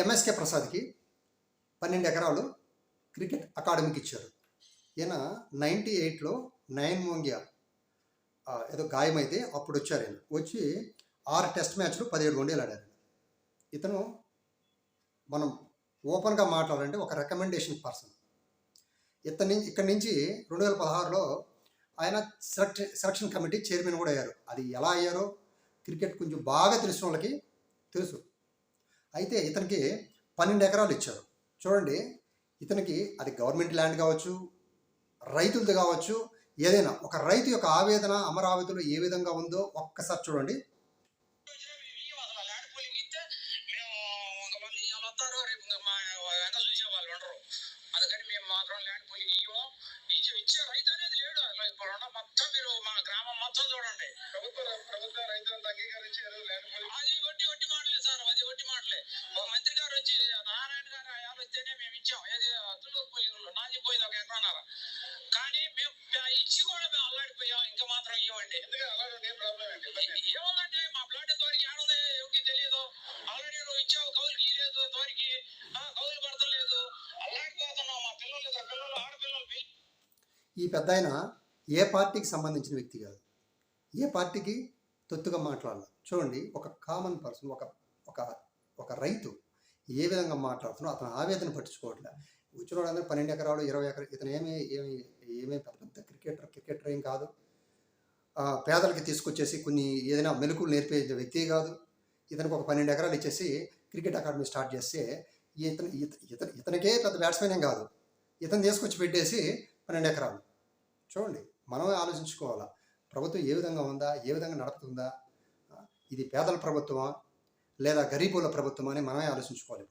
MSK ప్రసాద్కి 12 ఎకరాలు cricket అకాడమీకి ఇచ్చారు. ఈయన 98లో నయన్ మోంగియా ఏదో గాయమైతే అప్పుడు వచ్చారు. ఈయన వచ్చి 6 టెస్ట్ మ్యాచ్లు 17 వన్డేలు ఆడారు. ఇతను మనం ఓపెన్గా మాట్లాడాలంటే ఒక రికమెండేషన్ పర్సన్. ఇక్కడి నుంచి 2016లో ఆయన సెలక్షన్ కమిటీ చైర్మన్ కూడా అయ్యారు. అది ఎలా అయ్యారో క్రికెట్ కొంచెం బాగా తెలిసిన వాళ్ళకి తెలుసు. అయితే ఇతనికి 12 ఎకరాలు ఇచ్చారు. చూడండి, ఇతనికి అది గవర్నమెంట్ ల్యాండ్ కావచ్చు, రైతులది కావచ్చు, ఏదైనా ఒక రైతు యొక్క ఆవేదన అమరావతిలో ఏ విధంగా ఉందో ఒక్కసారి చూడండి. ప్రభుత్వ రైతులను అంగీకరించి అది ఒట్టి మాటలే సార్, అది ఒట్టి మాటలే. ఒక మంత్రి గారు వచ్చి నారాయణ గారు ఆలోచిస్తేనే మేము ఇచ్చాం. ఏది తుళ్ళూరు పోలికల్లో నాది పోయింది 1 ఎకరన్నర. కానీ మేము ఇచ్చి కూడా మేము అల్లాడిపోయాం. ఇంకా మాత్రం ఇవ్వండి. ఏముందంటే మా ప్లాట్ తోరికి ఆడదే ఎవరికి తెలియదు. ఆల్రెడీ నువ్వు ఇచ్చావు, కౌలుకి లేదు, తోరికి కౌలు పడతలేదు, అల్లాడిపోతున్నావు. మా పిల్లలు ఆడపిల్లలు. ఈ పెద్ద ఆయన ఏ పార్టీకి సంబంధించిన వ్యక్తి కాదు, ఏ పార్టీకి తొత్తుగా మాట్లాడాలి. చూడండి, ఒక కామన్ పర్సన్, ఒక రైతు ఏ విధంగా మాట్లాడుతున్నా అతను ఆవేదన పట్టించుకోవట్లే. వచ్చిన వాళ్ళందరూ 12 ఎకరాలు 20 ఎకరాలు. ఇతను ఏమీ పెద్ద క్రికెటర్ ఏం కాదు. పేదలకి తీసుకొచ్చేసి కొన్ని ఏదైనా మెలకులు నేర్పే వ్యక్తి కాదు. ఇతనికి ఒక 12 ఎకరాలు ఇచ్చేసి క్రికెట్ అకాడమీ స్టార్ట్ చేస్తే ఇతనికే పెద్ద బ్యాట్స్మెన్ ఏం కాదు. ఇతను తీసుకొచ్చి పెట్టేసి 12 ఎకరాలు. చూడండి, మనమే ఆలోచించుకోవాలా. ప్రభుత్వం ఏ విధంగా ఉందా, ఏ విధంగా నడుపుతుందా, ఇది పేదల ప్రభుత్వమా లేదా గరీబుల ప్రభుత్వమా అని మనమే ఆలోచించుకోవాలి.